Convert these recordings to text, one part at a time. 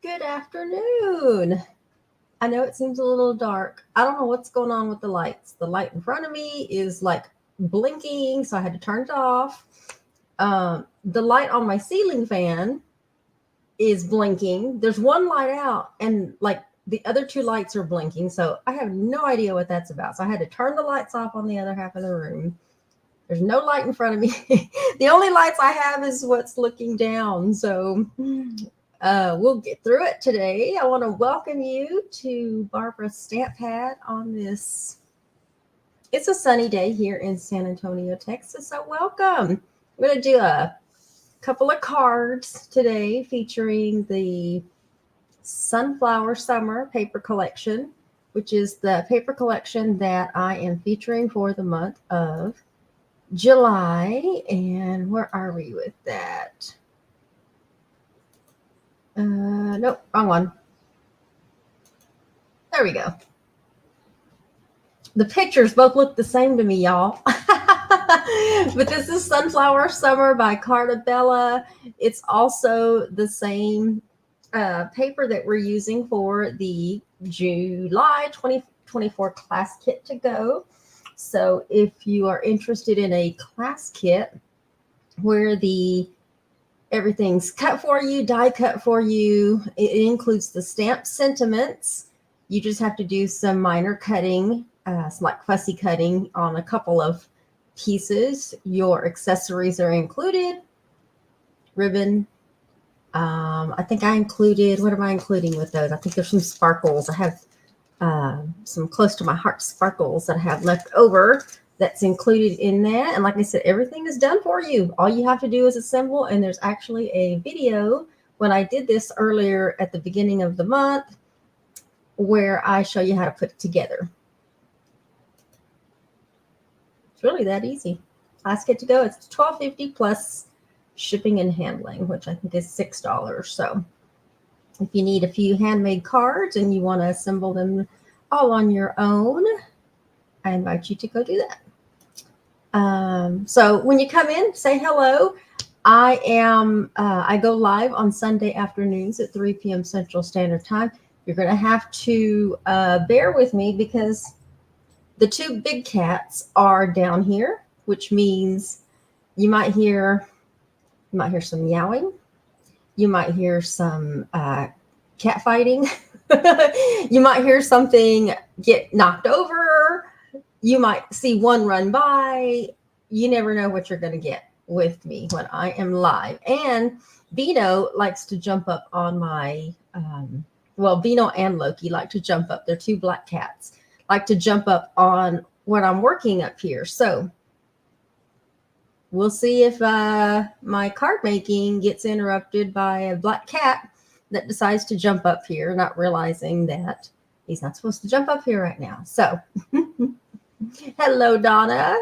Good afternoon. I know it seems a little dark. I don't know what's going on with the lights. The light in front of me is like blinking, so I had to turn it off. The light on my ceiling fan is blinking. There's one light out, and like the other two lights are blinking, so I have no idea what that's about. So I had to turn the lights off on the other half of the room. There's no light in front of me. The only lights I have is what's looking down. So we'll get through it today. I want to welcome you to Barbara's Stamp Pad on this. It's a sunny day here in San Antonio, Texas. So welcome. I'm going to do a couple of cards today featuring the Sunflower Summer paper collection, which is the paper collection that I am featuring for the month of July. And where are we with that? Nope, wrong one. There we go. The pictures both look the same to me, y'all. But this is Sunflower Summer by Carta Bella. It's also the same paper that we're using for the July 2024 class kit to go. So if you are interested in a class kit where everything's cut for you, die cut for you, it includes the stamped sentiments. You just have to do some minor cutting, some like fussy cutting on a couple of pieces. Your accessories are included. Ribbon. I think I included, what am I including with those? I think there's some sparkles. I have some close to my heart sparkles that I have left over that's included in that. And like I said, everything is done for you. All you have to do is assemble. And there's actually a video when I did this earlier at the beginning of the month where I show you how to put it together. It's really that easy. Last kit to go, it's $12.50 plus shipping and handling, which I think is $6. So if you need a few handmade cards and you want to assemble them all on your own, I invite you to go do that. So when you come in, say hello. I go live on Sunday afternoons at 3 p.m. Central Standard Time. You're going to have to bear with me because the two big cats are down here, which means you might hear some meowing. You might hear some cat fighting. You might hear something get knocked over. You might see one run by. You never know what you're going to get with me when I am live. And Vino likes to jump up on my, Vino and Loki like to jump up. They're two black cats, like to jump up on when I'm working up here. So we'll see if my card making gets interrupted by a black cat that decides to jump up here, not realizing that he's not supposed to jump up here right now. So hello, Donna.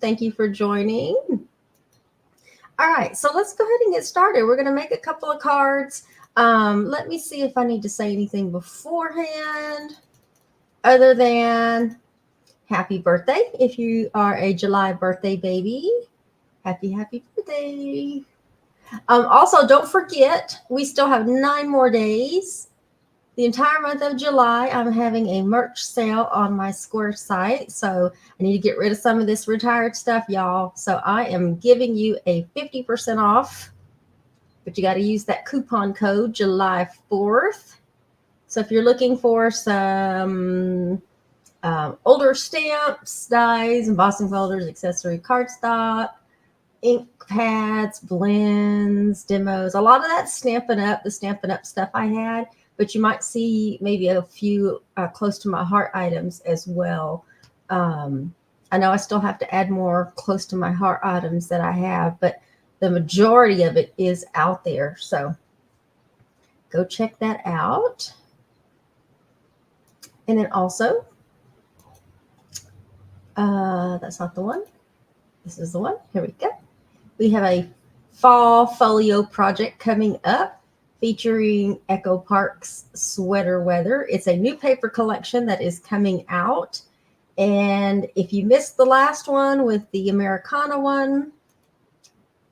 Thank you for joining. All right, so let's go ahead and get started. We're going to make a couple of cards. Let me see if I need to say anything beforehand other than happy birthday. If you are a July birthday baby, happy birthday. Also, don't forget, we still have 9 more days. The entire month of July, I'm having a merch sale on my Square site. So I need to get rid of some of this retired stuff, y'all. So I am giving you a 50% off, but you got to use that coupon code July 4th. So if you're looking for some older stamps, dies, embossing folders, accessory cardstock, ink pads, blends, demos, a lot of that the Stampin' Up stuff I had, but you might see maybe a few close to my heart items as well. I know I still have to add more close to my heart items that I have, but the majority of it is out there. So go check that out. And then also, that's not the one. This is the one. Here we go. We have a fall folio project coming up featuring Echo Park's Sweater Weather. It's a new paper collection that is coming out. And if you missed the last one with the Americana one,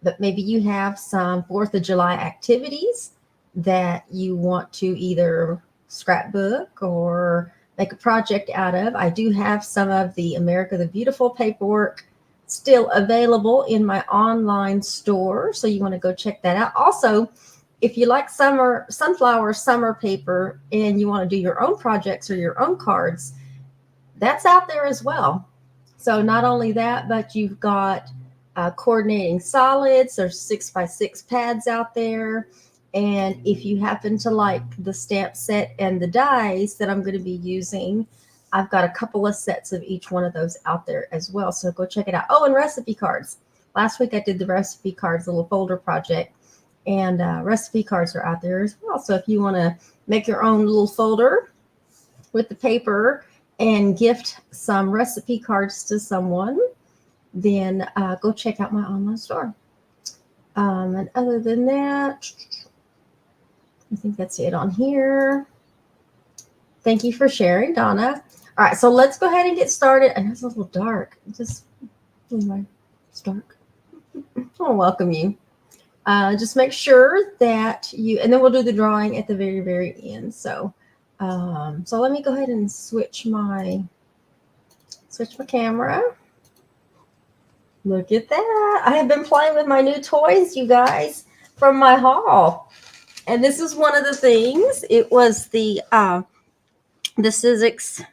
but maybe you have some 4th of July activities, that you want to either scrapbook or make a project out of. I do have some of the America the Beautiful paperwork still available in my online store, so you want to go check that out. Also, if you like sunflower summer paper and you want to do your own projects or your own cards, that's out there as well. So not only that, but you've got coordinating solids. There's 6x6 pads out there. And if you happen to like the stamp set and the dies that I'm going to be using, I've got a couple of sets of each one of those out there as well. So go check it out. Oh, and recipe cards. Last week I did the recipe cards, little folder project, and recipe cards are out there as well. So if you want to make your own little folder with the paper and gift some recipe cards to someone, then go check out my online store. And other than that, I think that's it on here. Thank you for sharing, Donna. All right, so let's go ahead and get started. And it's a little dark. It's dark. I'll welcome you. Just make sure that you, and then we'll do the drawing at the very, very end. So let me go ahead and switch my camera. Look at that. I have been playing with my new toys, you guys, from my haul. And this is one of the things. It was the Sizzix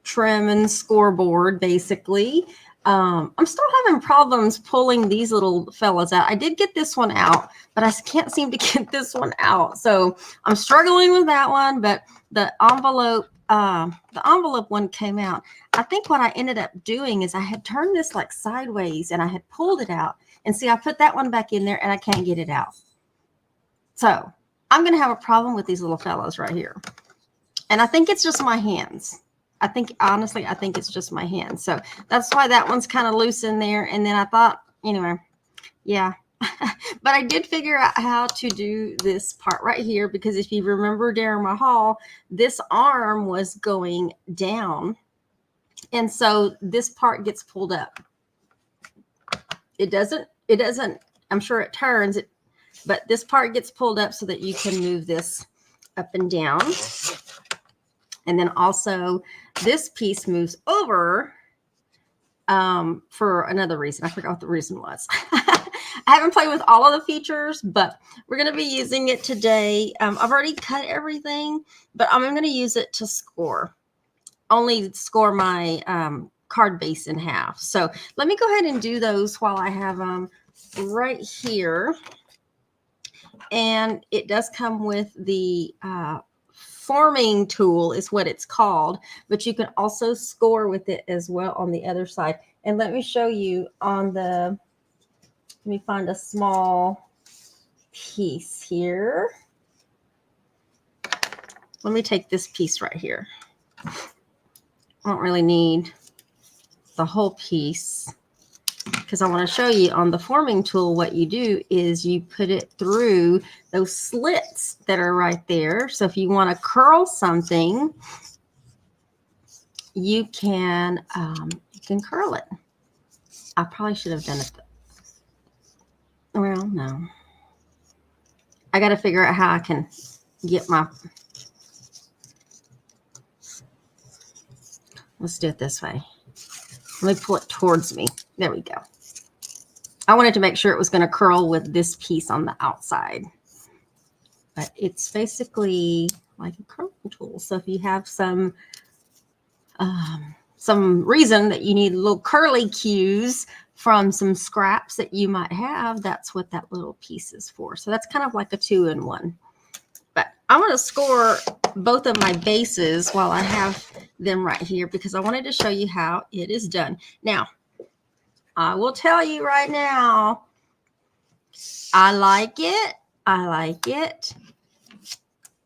trim and scoreboard, basically. I'm still having problems pulling these little fellas out. I did get this one out, but I can't seem to get this one out. So I'm struggling with that one, but the envelope one came out. I think what I ended up doing is I had turned this like sideways and I had pulled it out. And see, I put that one back in there and I can't get it out. So I'm going to have a problem with these little fellows right here. And I think it's just my hands. Honestly, I think it's just my hands. So that's why that one's kind of loose in there. And then I thought, anyway, yeah. But I did figure out how to do this part right here, because if you remember during my haul, this arm was going down. And so this part gets pulled up. It doesn't, I'm sure it turns, but this part gets pulled up so that you can move this up and down. And then also this piece moves over for another reason. I forgot what the reason was. I haven't played with all of the features, but we're going to be using it today. I've already cut everything, but I'm going to use it to score. Only score my card base in half. So let me go ahead and do those while I have them right here. And it does come with the forming tool is what it's called, but you can also score with it as well on the other side. And let me show you on the, let me find a small piece here. Let me take this piece right here. I don't really need the whole piece, because I want to show you on the forming tool, what you do is you put it through those slits that are right there. So if you want to curl something, you can curl it. I probably should have done it. Well, no. I got to figure out how I can get my, let's do it this way. Let me pull it towards me. There we go. I wanted to make sure it was going to curl with this piece on the outside. But it's basically like a curling tool. So if you have some reason that you need little curly cues from some scraps that you might have, that's what that little piece is for. So that's kind of like a 2-in-1. But I'm going to score both of my bases while I have them right here, because I wanted to show you how it is done. Now, I will tell you right now, I like it,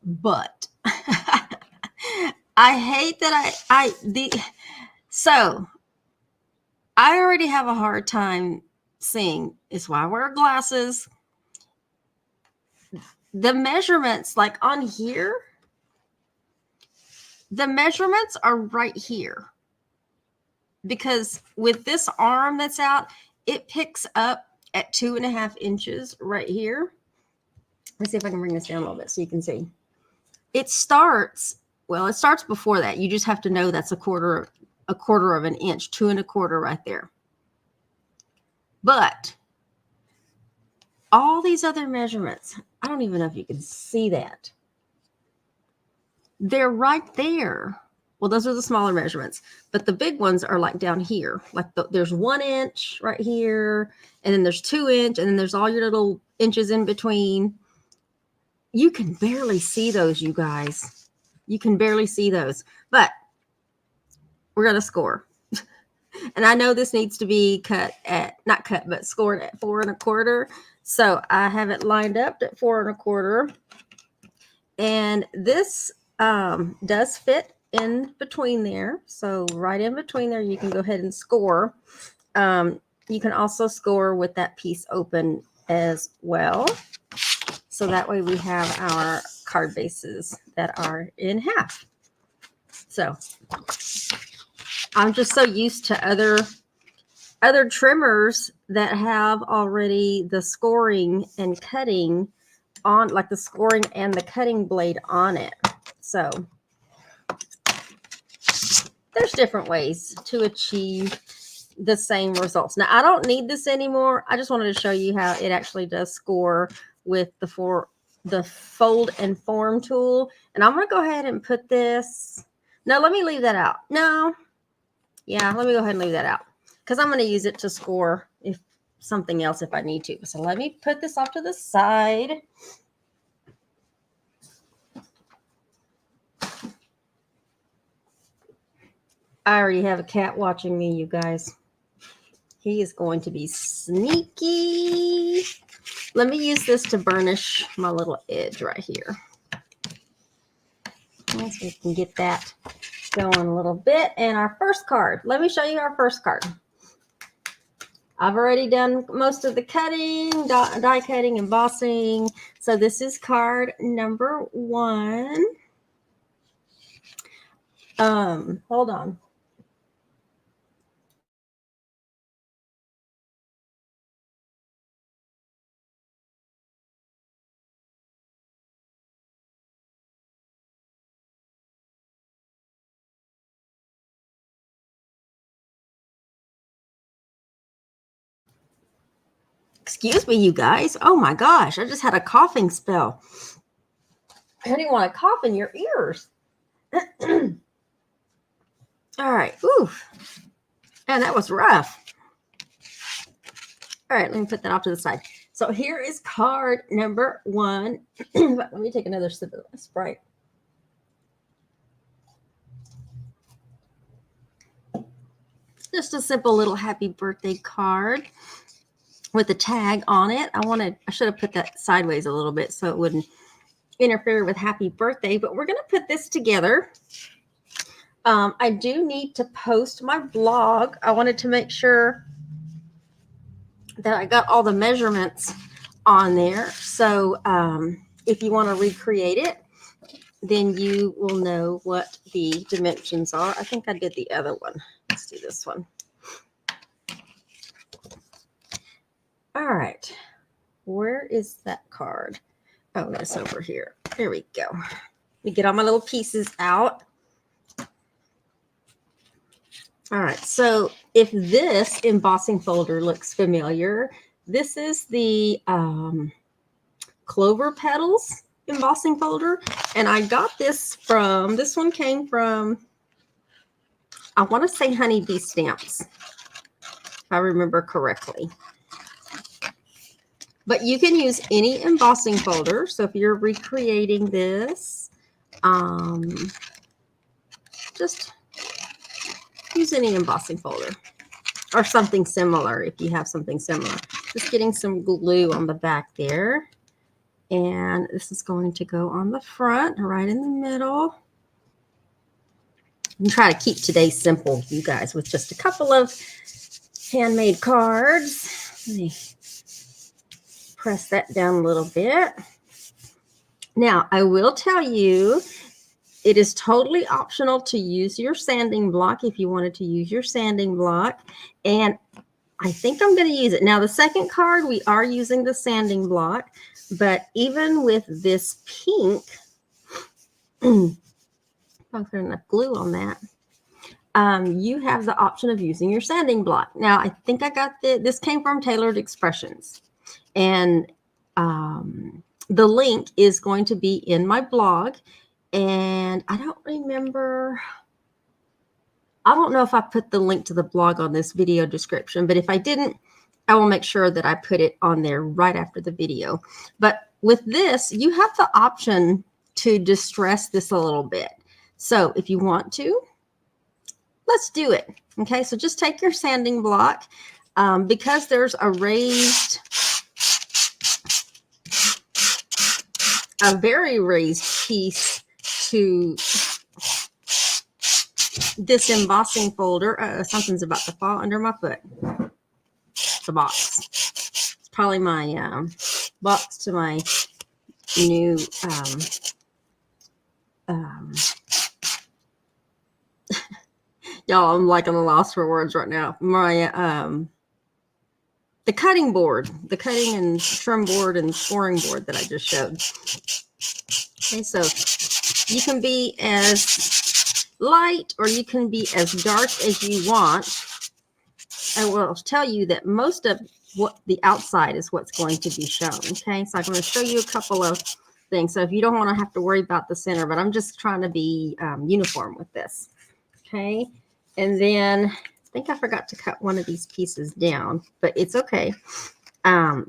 but I hate that so I already have a hard time seeing. It's why I wear glasses. The measurements, like on here, the measurements are right here. Because with this arm that's out, it picks up at 2.5 inches right here. Let's see if I can bring this down a little bit so you can see. It starts, well, it starts before that. You just have to know that's a quarter of an inch, 2 1/4 right there. But all these other measurements, I don't even know if you can see that. They're right there. Well, those are the smaller measurements, but the big ones are like down here. Like there's 1 inch right here, and then there's 2 inch, and then there's all your little inches in between. You can barely see those, you guys. You can barely see those, but we're going to score. And I know this needs to be cut at, not cut, but scored at 4 1/4. So I have it lined up at 4 1/4. And this does fit in between there. So right in between there, you can go ahead and score. You can also score with that piece open as well. So that way we have our card bases that are in half. So I'm just so used to other trimmers that have already the scoring and cutting on, like the scoring and the cutting blade on it. So there's different ways to achieve the same results. Now I don't need this anymore. I just wanted to show you how it actually does score with the fold and form tool. And I'm going to go ahead and put this. No, let me leave that out. No. Yeah, let me go ahead and leave that out because I'm going to use it to score if something else if I need to. So let me put this off to the side. I already have a cat watching me, you guys. He is going to be sneaky. Let me use this to burnish my little edge right here. So we can get that going a little bit. And our first card. Let me show you our first card. I've already done most of the cutting, die cutting, embossing. So this is card number 1. Hold on. Excuse me, you guys. Oh my gosh, I just had a coughing spell. I didn't want to cough in your ears. All right. Oof. And that was rough. All right, let me put that off to the side. So here is card number 1. Let me take another sip of the Sprite. Just a simple little happy birthday card with a tag on it. I should have put that sideways a little bit so it wouldn't interfere with happy birthday, but we're going to put this together. I do need to post my blog. I wanted to make sure that I got all the measurements on there. So if you want to recreate it, then you will know what the dimensions are. I think I did the other one. Let's do this one. All right. Where is that card? Oh, that's over here. There we go. Let me get all my little pieces out. All right. So if this embossing folder looks familiar, this is the Clover Petals embossing folder. And I got this one came from, I want to say Honeybee Stamps, if I remember correctly. But you can use any embossing folder. So if you're recreating this, just use any embossing folder or something similar if you have something similar. Just getting some glue on the back there. And this is going to go on the front, right in the middle. And try to keep today simple, you guys, with just a couple of handmade cards. Let me press that down a little bit. Now, I will tell you, it is totally optional to use your sanding block if you wanted to use your sanding block. And I think I'm going to use it. Now, the second card, we are using the sanding block, but even with this pink, I'll put enough glue on that. You have the option of using your sanding block. Now, I think I got this came from Tailored Expressions, and the link is going to be in my blog. And I don't remember. I don't know if I put the link to the blog on this video description, but if I didn't, I will make sure that I put it on there right after the video. But with this, you have the option to distress this a little bit. So if you want to, let's do it. Okay, so just take your sanding block. Because there's a very raised piece to this embossing folder. Something's about to fall under my foot. The box. It's probably my box to my new y'all, I'm like on the loss for words right now. My the cutting board, the cutting and trim board and scoring board that I just showed. Okay, so you can be as light or you can be as dark as you want. I will tell you that most of what the outside is what's going to be shown. Okay, so I'm going to show you a couple of things. So if you don't want to have to worry about the center, but I'm just trying to be uniform with this. Okay, and then I think I forgot to cut one of these pieces down, but it's okay.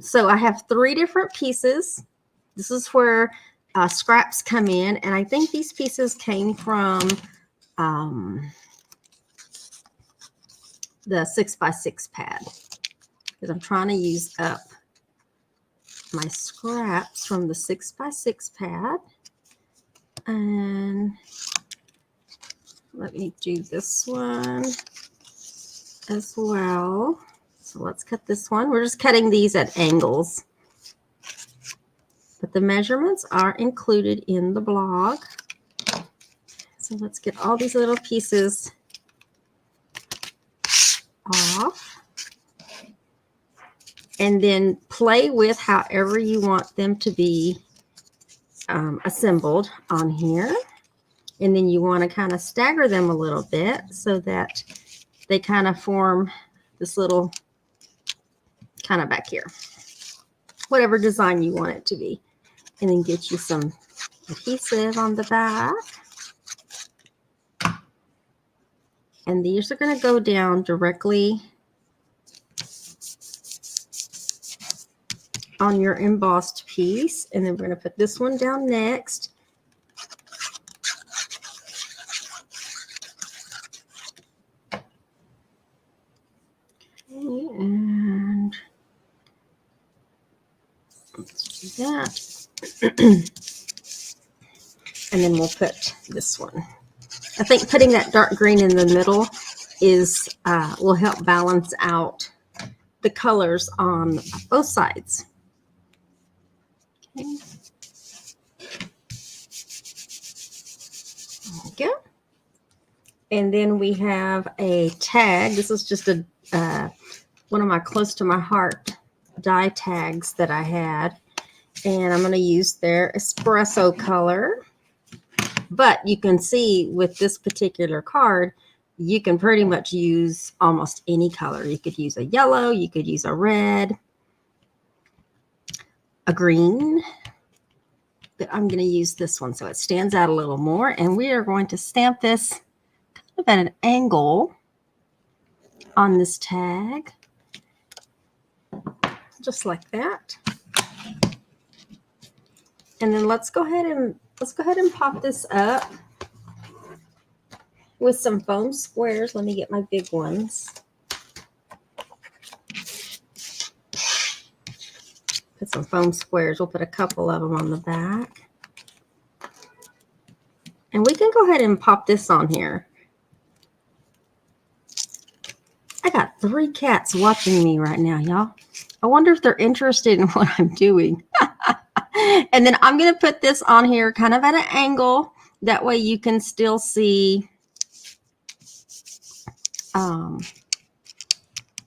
So I have 3 different pieces. This is where scraps come in, and I think these pieces came from the 6x6 pad, because I'm trying to use up my scraps from the 6x6 pad. And let me do this one as well. So let's cut this one. We're just cutting these at angles, but the measurements are included in the blog. So let's get all these little pieces off, and then play with however you want them to be assembled on here. And then you want to kind of stagger them a little bit so that they kind of form this little kind of back here, whatever design you want it to be. And then get you some adhesive on the back. And these are going to go down directly on your embossed piece. And then we're going to put this one down next. Okay, and let's do that. And then we'll put this one. I think putting that dark green in the middle is will help balance out the colors on both sides. Okay. There we go. And then we have a tag. This is just a one of my close to my heart die tags that I had. And I'm going to use their espresso color. But you can see with this particular card, you can pretty much use almost any color. You could use a yellow, you could use a red, a green. But I'm going to use this one so it stands out a little more. And we are going to stamp this kind of at an angle on this tag, just like that. And then let's go ahead and pop this up with some foam squares. Let me get my big ones. Put some foam squares. We'll put a couple of them on the back. And we can go ahead and pop this on here. I got 3 cats watching me right now, y'all. I wonder if they're interested in what I'm doing. And then I'm going to put this on here kind of at an angle. That way you can still see the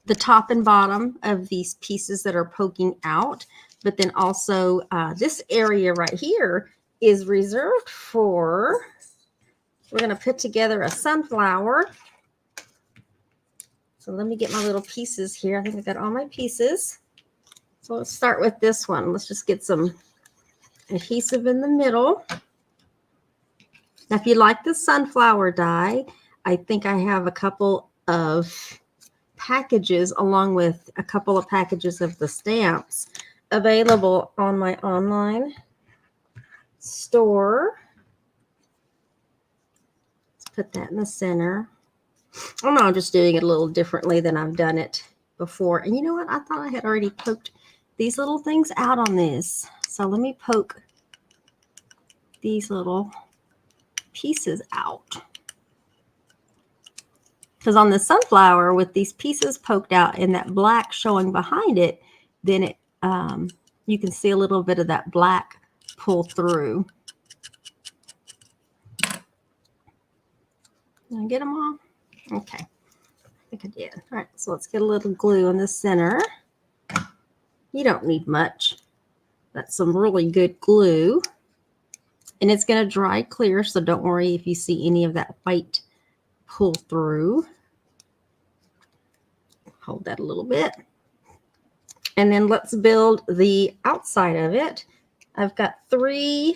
the top and bottom of these pieces that are poking out. But then also this area right here is reserved for, we're going to put together a sunflower. So let me get my little pieces here. I think I got all my pieces. So let's start with this one. Let's just get some adhesive in the middle. Now, if you like the sunflower die, I think I have a couple of packages along with a couple of packages of the stamps available on my online store. Let's put that in the center. Oh no, I'm just doing it a little differently than I've done it before. And you know what? I thought I had already poked these little things out on this. So let me poke these little pieces out. Because on the sunflower, with these pieces poked out and that black showing behind it, then it you can see a little bit of that black pull through. Did I get them all? Okay, I think I did. All right, so let's get a little glue in the center. You don't need much. That's some really good glue. And it's going to dry clear, so don't worry if you see any of that white pull through. Hold that a little bit. And then let's build the outside of it. I've got 3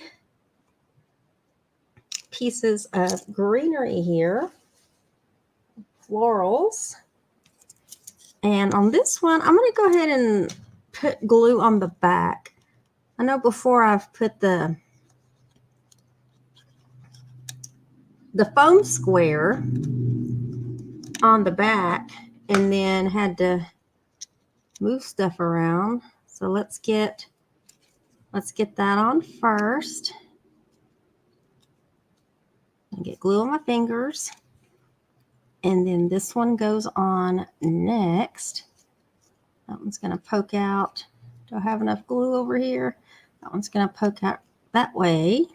pieces of greenery here, florals. And on this one, I'm going to go ahead and put glue on the back. I know before I've put the foam square on the back and then had to move stuff around. So let's get that on first. And get glue on my fingers. And then this one goes on next. That one's going to poke out. Do I have enough glue over here? That one's going to poke out that way.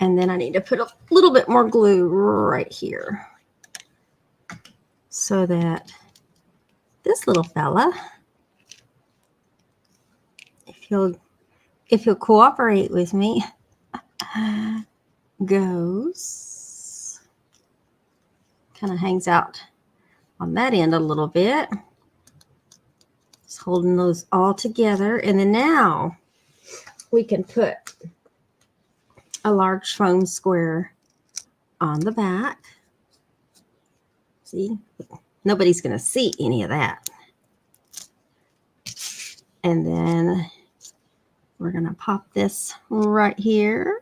And then I need to put a little bit more glue right here so that this little fella, if he'll cooperate with me, goes, kind of hangs out on that end a little bit. Just holding those all together. And then now we can put a large foam square on the back. See, nobody's going to see any of that. And then we're going to pop this right here.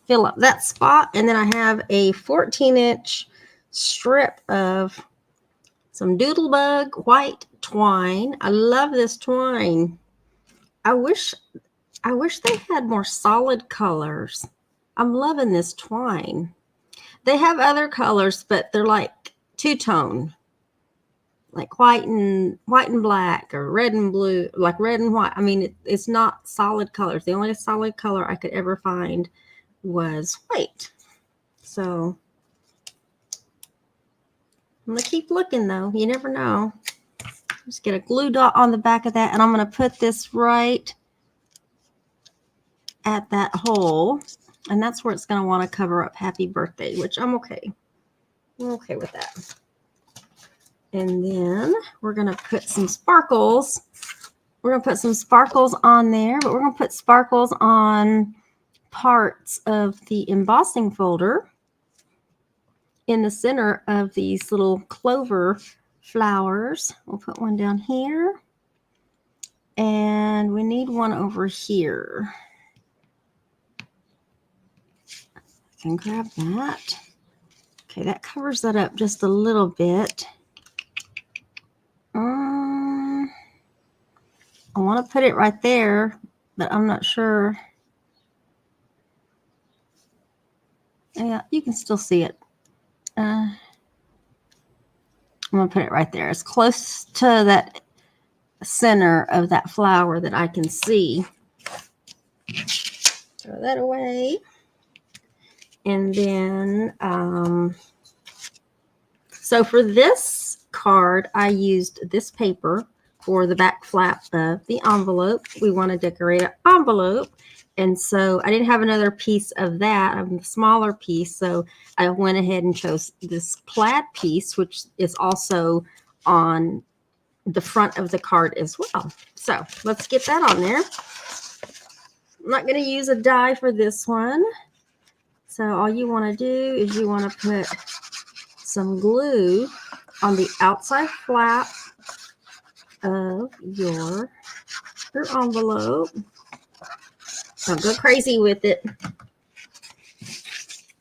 Fill up that spot. And then I have a 14-inch strip of some Doodlebug white twine. I love this twine. I wish they had more solid colors. I'm loving this twine. They have other colors, but they're like two-tone, like white and black, or red and blue, like red and white. I mean, it's not solid colors. The only solid color I could ever find was white. So I'm gonna keep looking though. You never know. Just get a glue dot on the back of that, and I'm going to put this right at that hole, and that's where it's going to want to cover up happy birthday, which I'm okay. I'm okay with that. And then we're going to put some sparkles. We're going to put some sparkles on there, but we're going to put sparkles on parts of the embossing folder in the center of these little clover flowers. We'll put one down here, and we need one over here. I can grab that. Okay, that covers that up just a little bit. I want to put it right there, but I'm not sure. Yeah, you can still see it. I'm going to put it right there, as close to that center of that flower that I can see. Throw that away. And then, so for this card, I used this paper for the back flap of the envelope. We want to decorate an envelope. And so I didn't have another piece of that, a smaller piece. So I went ahead and chose this plaid piece, which is also on the front of the card as well. So let's get that on there. I'm not going to use a die for this one. So all you want to do is you want to put some glue on the outside flap of your envelope. Don't go crazy with it.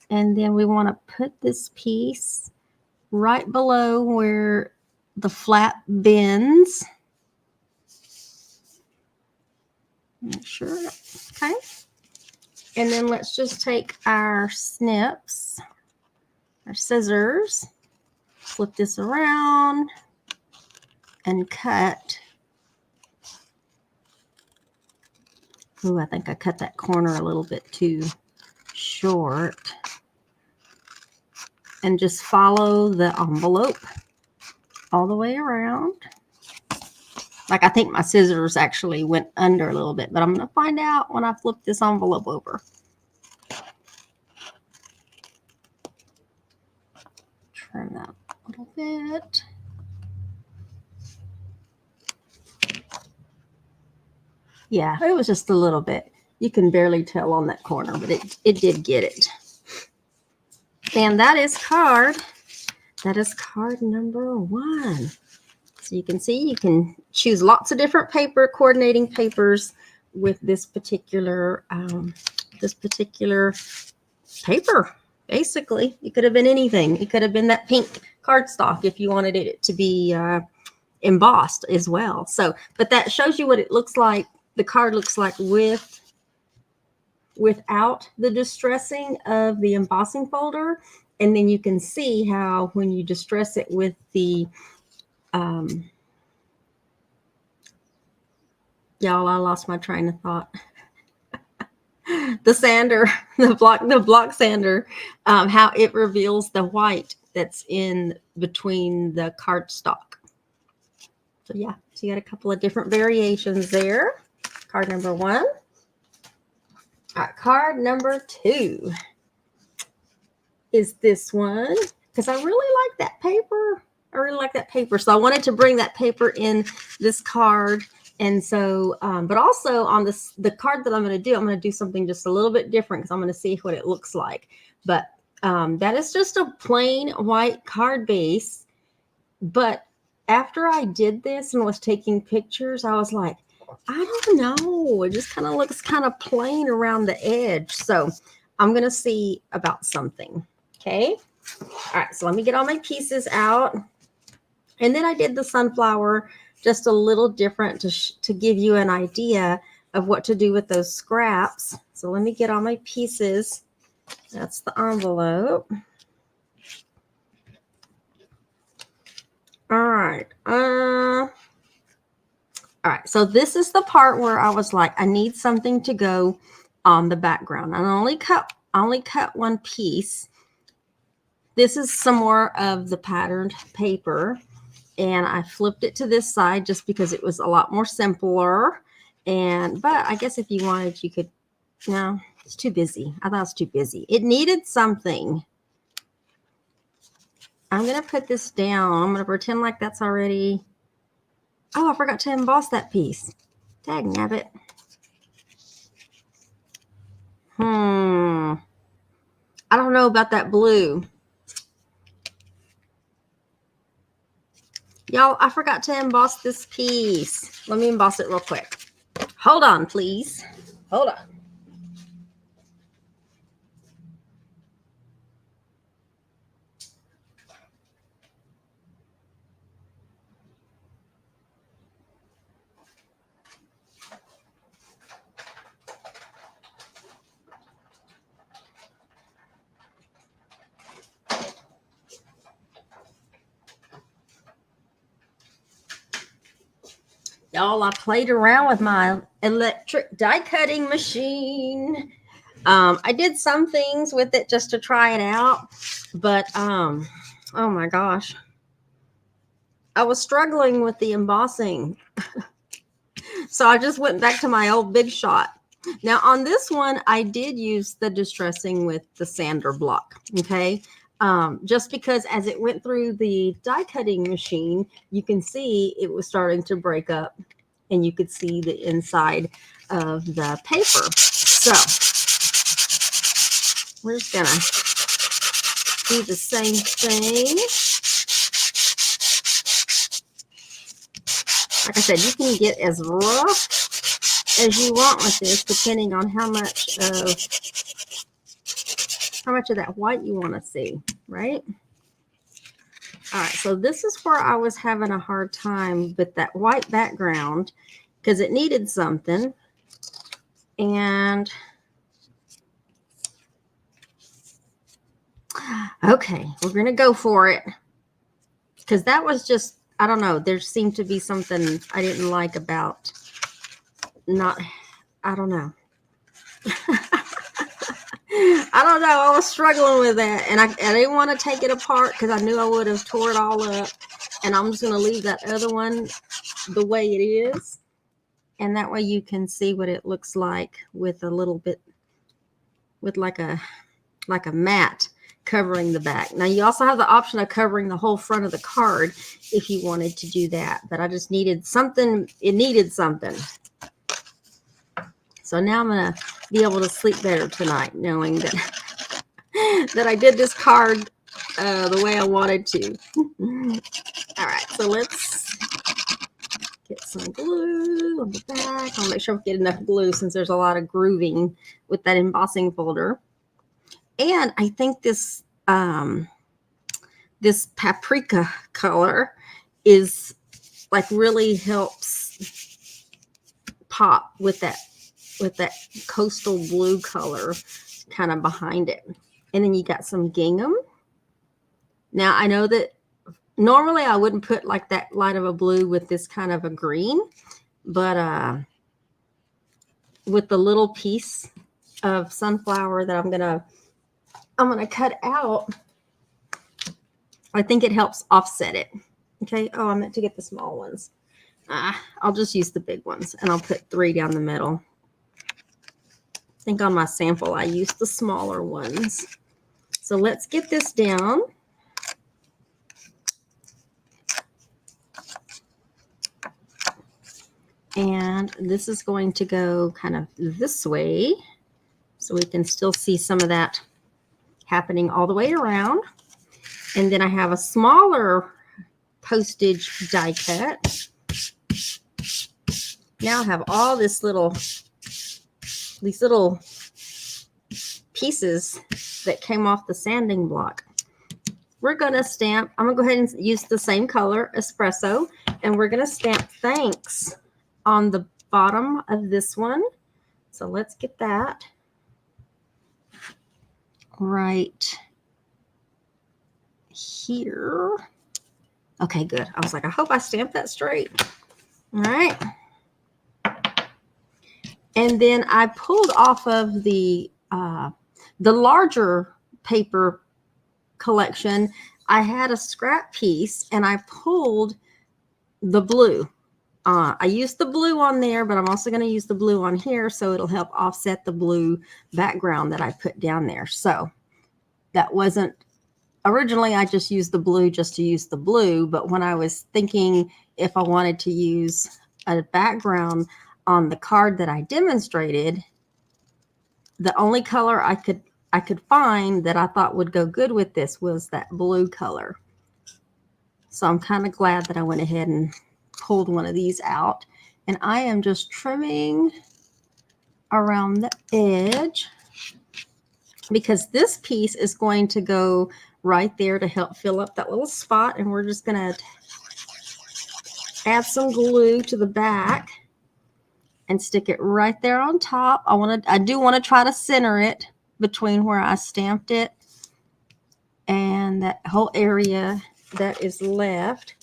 And then we want to put this piece right below where the flap bends. Make sure. Okay. And then let's just take our snips, our scissors, flip this around and cut. Ooh, I think I cut that corner a little bit too short. And just follow the envelope all the way around. Like I think my scissors actually went under a little bit, but I'm going to find out when I flip this envelope over. Trim that a little bit. Yeah, it was just a little bit. You can barely tell on that corner, but it did get it. And that is card number 1. So you can see you can choose lots of different paper, coordinating papers with this particular paper. Basically, it could have been anything. It could have been that pink cardstock if you wanted it to be embossed as well. So, but that shows you what it looks like. The card looks like without the distressing of the embossing folder. And then you can see how when you distress it with the y'all, I lost my train of thought. The sander, the block sander, how it reveals the white that's in between the cardstock. So yeah, so you got a couple of different variations there. Card number 1. All right, card number 2 is this one because I really like that paper. So I wanted to bring that paper in this card. And so, but also on the card that I'm going to do something just a little bit different because I'm going to see what it looks like. But that is just a plain white card base. But after I did this and was taking pictures, I was like, I don't know. It just kind of looks kind of plain around the edge. So I'm going to see about something. Okay. All right. So let me get all my pieces out. And then I did the sunflower just a little different to give you an idea of what to do with those scraps. So let me get all my pieces. That's the envelope. All right. All right. So this is the part where I was like, I need something to go on the background. And I only cut one piece. This is some more of the patterned paper. And I flipped it to this side just because it was a lot more simpler. But I guess if you wanted, you could. No, it's too busy. I thought it was too busy. It needed something. I'm going to put this down. I'm going to pretend like that's already. Oh, I forgot to emboss that piece. Dag nabbit. I don't know about that blue. Y'all, I forgot to emboss this piece. Let me emboss it real quick. Hold on, please. Hold on. Y'all, I played around with my electric die cutting machine. I did some things with it just to try it out, but oh my gosh, I was struggling with the embossing. So I just went back to my old Big Shot. Now on this one, I did use the distressing with the sander block, okay? Just because as it went through the die cutting machine, you can see it was starting to break up and you could see the inside of the paper. So we're just gonna do the same thing. Like I said, you can get as rough as you want with this, depending on how much of that white you want to see, right? All right, so this is where I was having a hard time with that white background because it needed something. And okay, we're going to go for it because that was just, I don't know, there seemed to be something I didn't like about not, I don't know. I don't know. I was struggling with that, and I didn't want to take it apart because I knew I would have tore it all up. And I'm just going to leave that other one the way it is, and that way you can see what it looks like with a little bit, with like a mat covering the back. Now you also have the option of covering the whole front of the card if you wanted to do that, but I just needed something. It needed something. So now I'm going to be able to sleep better tonight knowing that that I did this card the way I wanted to. All right, so let's get some glue on the back. I'll make sure we get enough glue since there's a lot of grooving with that embossing folder. And I think this this paprika color is like really helps pop with that coastal blue color kind of behind it. And then you got some gingham. Now I know that normally I wouldn't put like that light of a blue with this kind of a green, but with the little piece of sunflower that I'm gonna cut out, I think it helps offset it. Okay. Oh, I meant to get the small ones. I'll just use the big ones, and I'll put 3 down the middle. I think on my sample I used the smaller ones. So let's get this down. And this is going to go kind of this way, so we can still see some of that happening all the way around. And then I have a smaller postage die cut. Now I have all these little pieces that came off the sanding block. We're going to stamp, I'm going to go ahead and use the same color, espresso, and we're going to stamp thanks on the bottom of this one. So let's get that right here. Okay, good. I was like, I hope I stamped that straight. All right. And then I pulled off of the larger paper collection. I had a scrap piece and I pulled the blue. I used the blue on there, but I'm also going to use the blue on here so it'll help offset the blue background that I put down there. So that wasn't, originally I just used the blue just to use the blue, but when I was thinking if I wanted to use a background on the card that I demonstrated, the only color I could find that I thought would go good with this was that blue color. So I'm kind of glad that I went ahead and pulled one of these out, and I am just trimming around the edge because this piece is going to go right there to help fill up that little spot. And we're just going to add some glue to the back and stick it right there on top. I do want to try to center it between where I stamped it and that whole area that is left.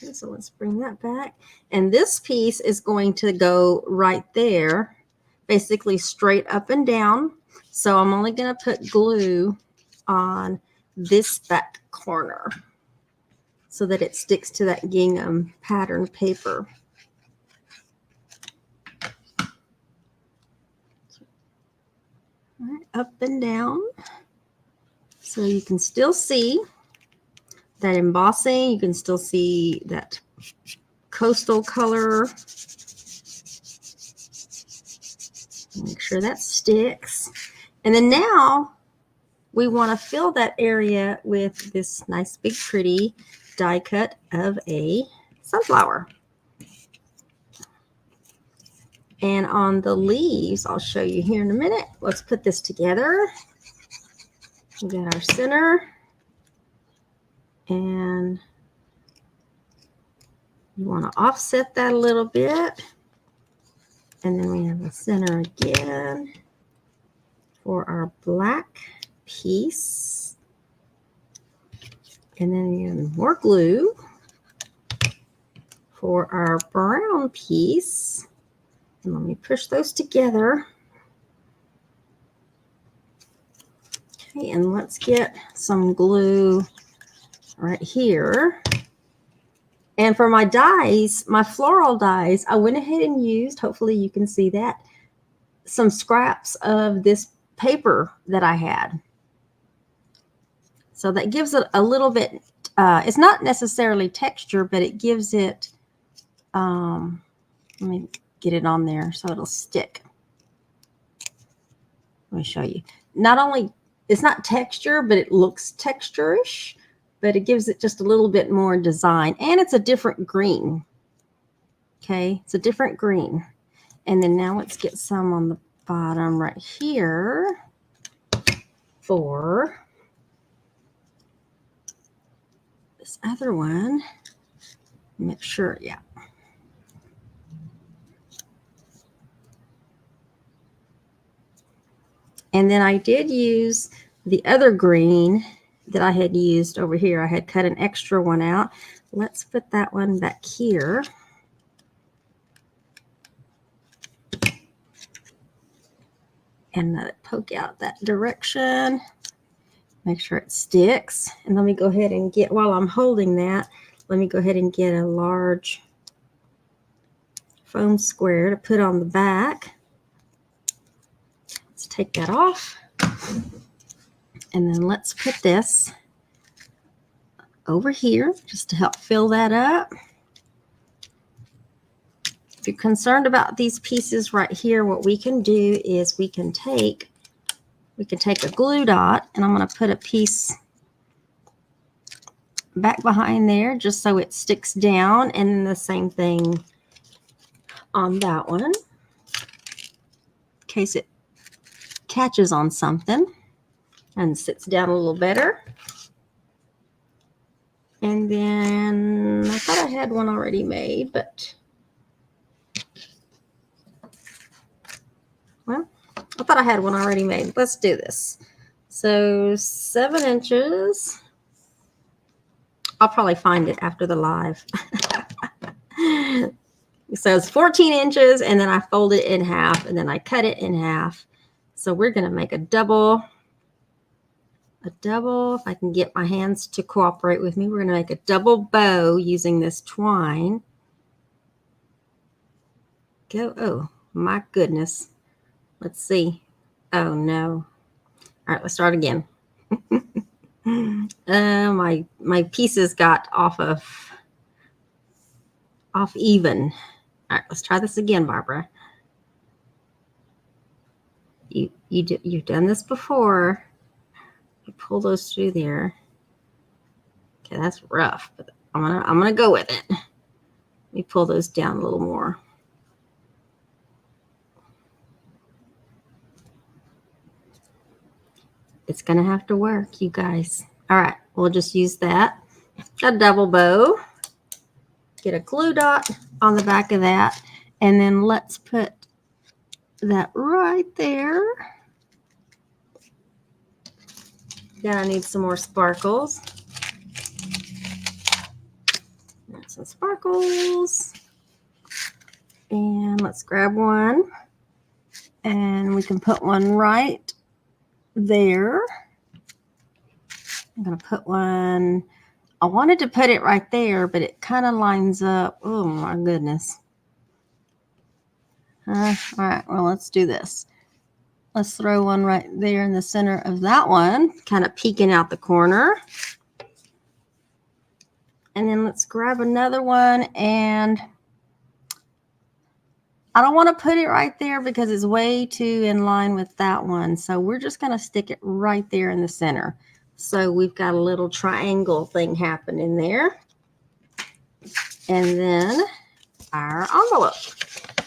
Okay, so let's bring that back. And this piece is going to go right there basically straight up and down. So I'm only going to put glue on this back corner so that it sticks to that gingham pattern paper. All right, up and down. So you can still see that embossing. You can still see that coastal color. Make sure that sticks. And then now we want to fill that area with this nice big pretty die cut of a sunflower. And on the leaves, I'll show you here in a minute. Let's put this together. We got our center. And you want to offset that a little bit. And then we have the center again for our black piece. And then again, more glue for our brown piece. And let me push those together. Okay, and let's get some glue right here. And for my dies, my floral dies, I went ahead and used, hopefully you can see that, some scraps of this paper that I had. So that gives it a little bit, it's not necessarily texture, but it gives it, let me get it on there so it'll stick. Let me show you. Not only, it's not texture, but it looks texture-ish, but it gives it just a little bit more design. And it's a different green. Okay, it's a different green. And then now let's get some on the bottom right here for this other one. Make sure, yeah. And then I did use the other green that I had used over here. I had cut an extra one out. Let's put that one back here. And let it poke out that direction. Make sure it sticks. And let me go ahead and get, while I'm holding that, let me go ahead and get a large foam square to put on the back. Let's take that off. And then let's put this over here just to help fill that up. If you're concerned about these pieces right here, what we can do is we can take a glue dot, and I'm going to put a piece back behind there just so it sticks down, and then the same thing on that one in case it catches on something and sits down a little better. And then I thought I had one already made, but well, I thought I had one already made. Let's do this. So 7 inches. I'll probably find it after the live. So it's 14 inches, and then I fold it in half, and then I cut it in half. So we're going to make a double. If I can get my hands to cooperate with me, we're going to make a double bow using this twine. Go. Oh, my goodness. Let's see. Oh, no. All right, let's start again. My pieces got off even. All right, let's try this again, Barbara. You've done this before. You pull those through there. Okay, that's rough, but I'm gonna go with it. Let me pull those down a little more. It's gonna have to work, you guys. All right, we'll just use that. A double bow. Get a glue dot on the back of that, and then let's put that right there. Then I need some more sparkles. Some sparkles. And let's grab one. And we can put one right there. I'm going to put one, I wanted to put it right there, but it kind of lines up. Oh my goodness. All right, well, let's do this. Let's throw one right there in the center of that one, kind of peeking out the corner. And then let's grab another one, and I don't want to put it right there because it's way too in line with that one. So we're just going to stick it right there in the center. So we've got a little triangle thing happening there. And then our envelope.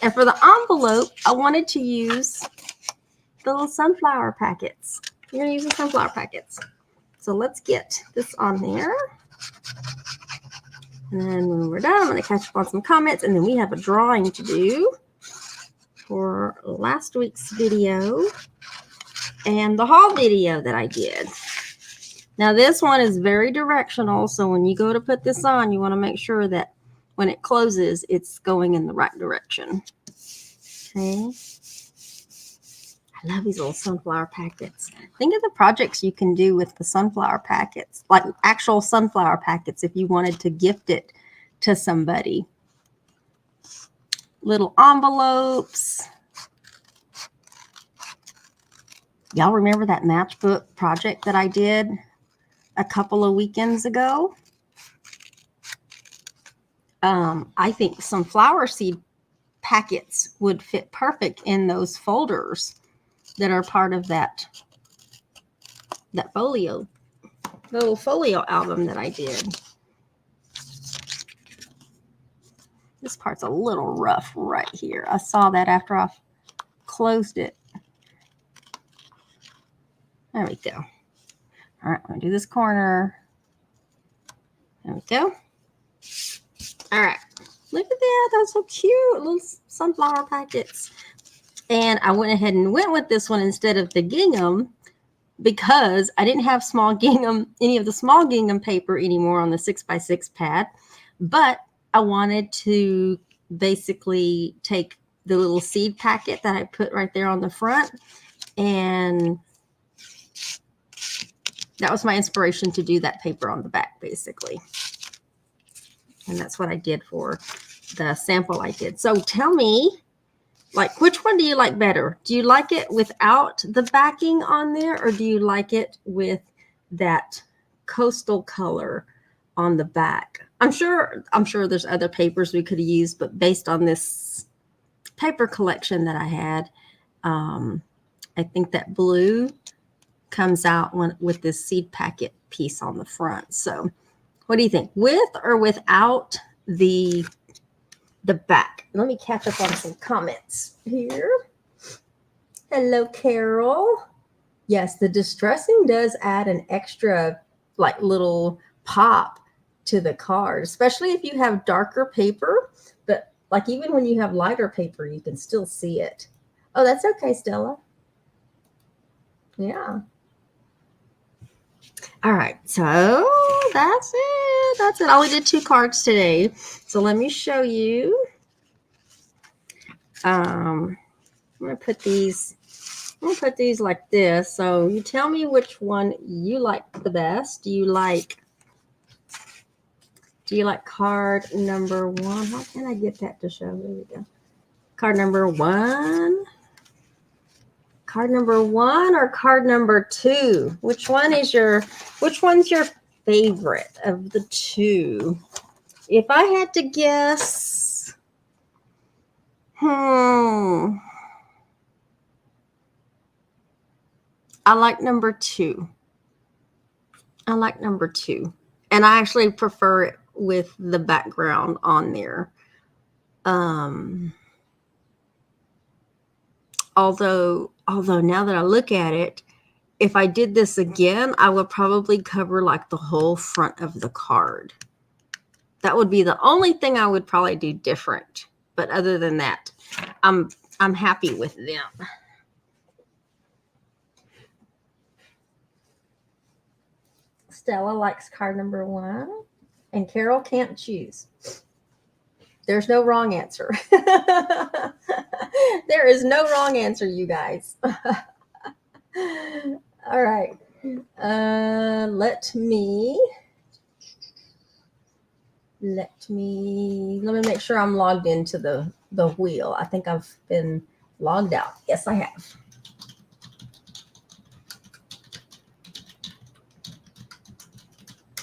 And for the envelope, I wanted to use the little sunflower packets. You're going to use the sunflower packets. So let's get this on there. And then when we're done, I'm going to catch up on some comments. And then we have a drawing to do for last week's video and the haul video that I did. Now this one is very directional, so when you go to put this on, you want to make sure that when it closes, it's going in the right direction. Okay. I love these little sunflower packets. Think of the projects you can do with the sunflower packets, like actual sunflower packets if you wanted to gift it to somebody. Little envelopes. Y'all remember that matchbook project that I did a couple of weekends ago? I think some flower seed packets would fit perfect in those folders that are part of that folio, the little folio album that I did. This part's a little rough right here. I saw that after I closed it. There we go. All right, I'm going to do this corner. There we go. All right. Look at that. That's so cute. Little sunflower packets. And I went ahead and went with this one instead of the gingham because I didn't have small gingham, any of the small gingham paper anymore on the 6x6 pad. But I wanted to basically take the little seed packet that I put right there on the front, and that was my inspiration to do that paper on the back, basically. And that's what I did for the sample I did. So tell me, like, which one do you like better? Do you like it without the backing on there, or do you like it with that coastal color on the back? I'm sure there's other papers we could have used, but based on this paper collection that I had, I think that blue comes out with this seed packet piece on the front. So what do you think? With or without the back? Let me catch up on some comments here. Hello, Carol. Yes, the distressing does add an extra like little pop to the card, especially if you have darker paper. But like even when you have lighter paper, you can still see it. Oh, that's okay, Stella. Yeah. All right, so that's it. That's it. I only did 2 cards today. So let me show you. I'm gonna put these like this. So you tell me which one you like the best. Do you like card number 1? How can I get that to show? There we go. Card number 1. Card number 1 or card number 2? Which one's your favorite of the 2? If I had to guess, I like number 2. I like number 2. And I actually prefer it with the background on there. Although now that I look at it, if I did this again, I would probably cover like the whole front of the card. That would be the only thing I would probably do different. But other than that, I'm happy with them. Stella likes card number 1, and Carol can't choose. There's no wrong answer. There is no wrong answer, you guys. All right. Let me make sure I'm logged into the wheel. I think I've been logged out. Yes, I have.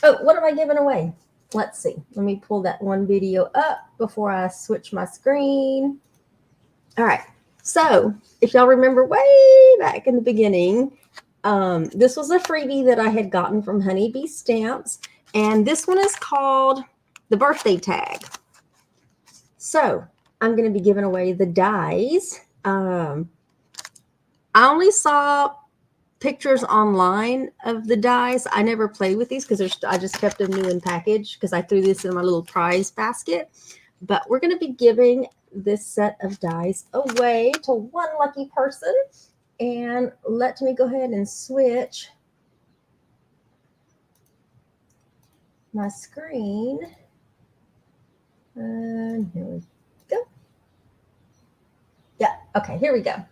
Oh, what am I giving away? Let's see. Let me pull that one video up before I switch my screen. All right. So if y'all remember way back in the beginning, this was a freebie that I had gotten from Honeybee Stamps. And this one is called the birthday tag. So I'm going to be giving away the dies. I only saw pictures online of the dies. I never played with these because I just kept them new in package because I threw this in my little prize basket. But we're going to be giving this set of dies away to one lucky person. And let me go ahead and switch my screen. And here we go. Yeah, okay, here we go.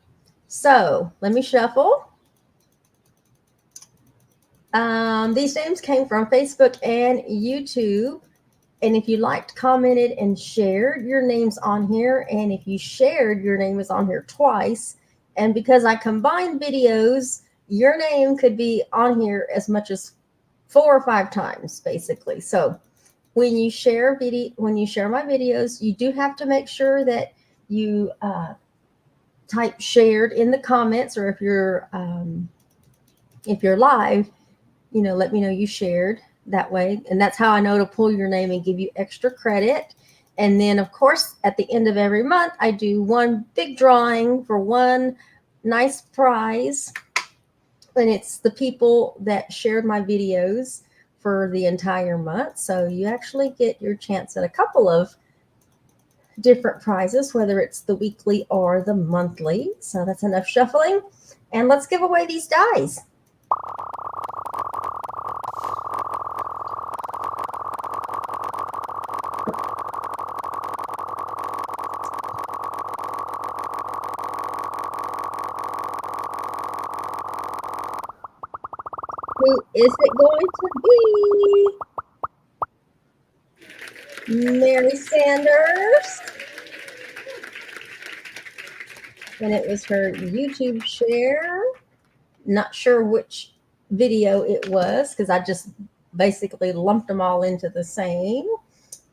So let me shuffle. These names came from Facebook and YouTube. And if you liked, commented, and shared, your name's on here. And if you shared, your name is on here twice. And because I combined videos, your name could be on here as much as 4 or 5 times, basically. So when you share my videos, you do have to make sure that you type shared in the comments, or if you're live, let me know you shared that way. And that's how I know to pull your name and give you extra credit. And then, of course, at the end of every month, I do one big drawing for one nice prize. And it's the people that shared my videos for the entire month. So you actually get your chance at a couple of different prizes, whether it's the weekly or the monthly. So that's enough shuffling. And let's give away these dies. Who is it going to be? Mary Sanders. And it was her YouTube share. Not sure which video it was because I just basically lumped them all into the same.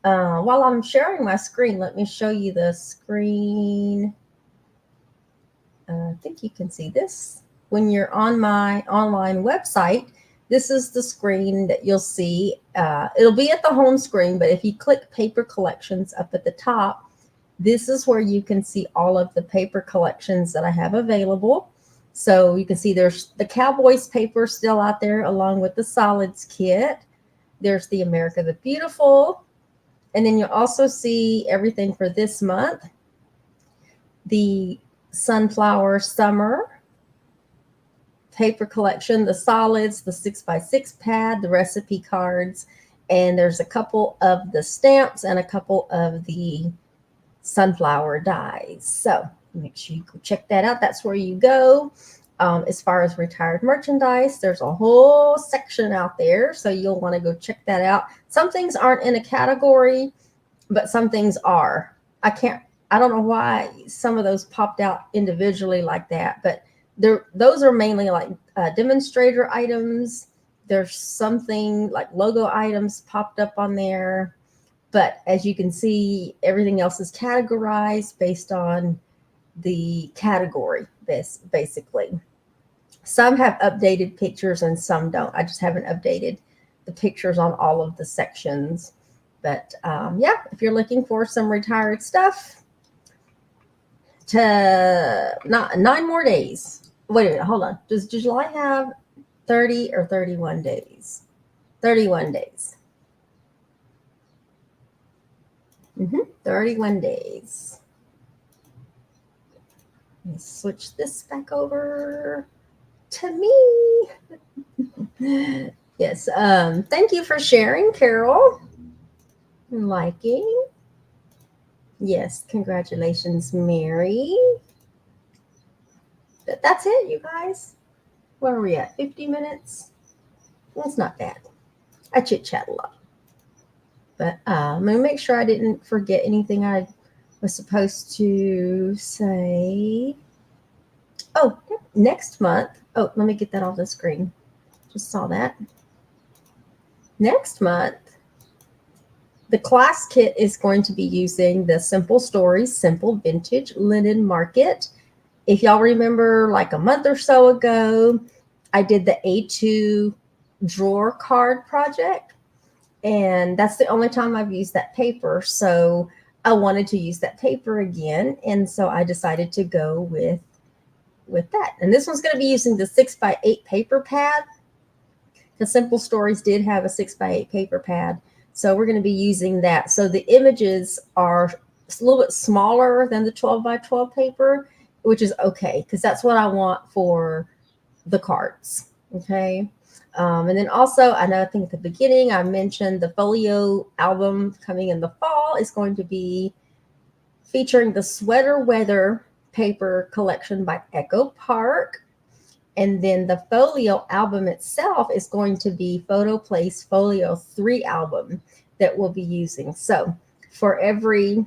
While I'm sharing my screen, let me show you the screen. I think you can see this. When you're on my online website, this is the screen that you'll see. It'll be at the home screen, but if you click paper collections up at the top, this is where you can see all of the paper collections that I have available. So you can see there's the Cowboys paper still out there along with the solids kit. There's the America the Beautiful. And then you'll also see everything for this month. The Sunflower Summer paper collection, the solids, the 6x6 pad, the recipe cards, and there's a couple of the stamps and a couple of the sunflower dies. So make sure you go check that out. That's where you go. As far as retired merchandise, there's a whole section out there. So you'll want to go check that out. Some things aren't in a category, but some things are. I don't know why some of those popped out individually like that, but those are mainly like demonstrator items. There's something like logo items popped up on there. But as you can see, everything else is categorized based on the category, basically. Some have updated pictures and some don't. I just haven't updated the pictures on all of the sections. But yeah, if you're looking for some retired stuff, to 9 more days. Wait a minute, hold on. Does July have 30 or 31 days? 31 days. 31 days. Let me switch this back over to me. Yes. Thank you for sharing, Carol, and liking. Yes, congratulations, Mary. But that's it, you guys. Where are we at? 50 minutes? That's not bad. I chit chat a lot. But I'm going to make sure I didn't forget anything I was supposed to say. Oh, next month. Oh, let me get that off the screen. Just saw that. Next month, the class kit is going to be using the Simple Stories Simple Vintage Linen Market. If y'all remember, like a month or so ago, I did the A2 drawer card project, and that's the only time I've used that paper. So I wanted to use that paper again, and so I decided to go with that. And this one's going to be using the 6x8 paper pad. The Simple Stories did have a 6x8 paper pad, so we're going to be using that. So the images are a little bit smaller than the 12x12 paper, which is okay because that's what I want for the cards. Okay. And then also, I know I think at the beginning I mentioned the folio album coming in the fall is going to be featuring the Sweater Weather paper collection by Echo Park. And then the folio album itself is going to be Photo Place Folio 3 album that we'll be using. So for every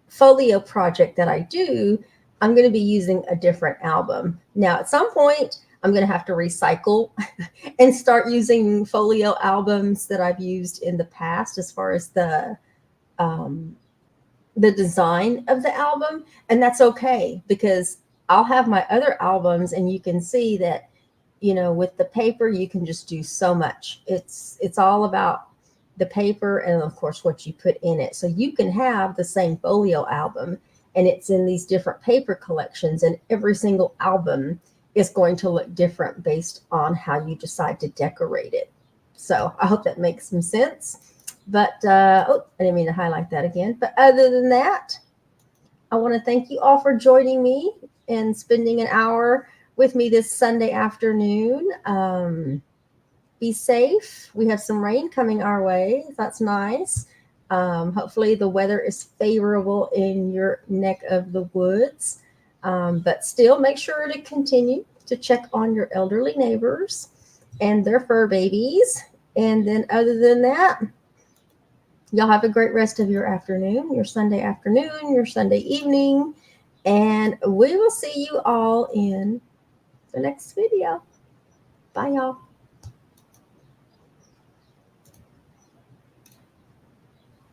folio project that I do, I'm going to be using a different album. Now, at some point, I'm going to have to recycle and start using folio albums that I've used in the past as far as the design of the album. And that's okay because I'll have my other albums and you can see that, with the paper, you can just do so much. It's all about the paper and of course what you put in it. So you can have the same folio album and it's in these different paper collections, and every single album is going to look different based on how you decide to decorate it. So I hope that makes some sense. But I didn't mean to highlight that again. But other than that, I want to thank you all for joining me and spending an hour with me this Sunday afternoon. Be safe. We have some rain coming our way. That's nice. Hopefully the weather is favorable in your neck of the woods. But still make sure to continue to check on your elderly neighbors and their fur babies. And then other than that, y'all have a great rest of your afternoon, your Sunday afternoon, your Sunday evening. And we will see you all in the next video. Bye, y'all.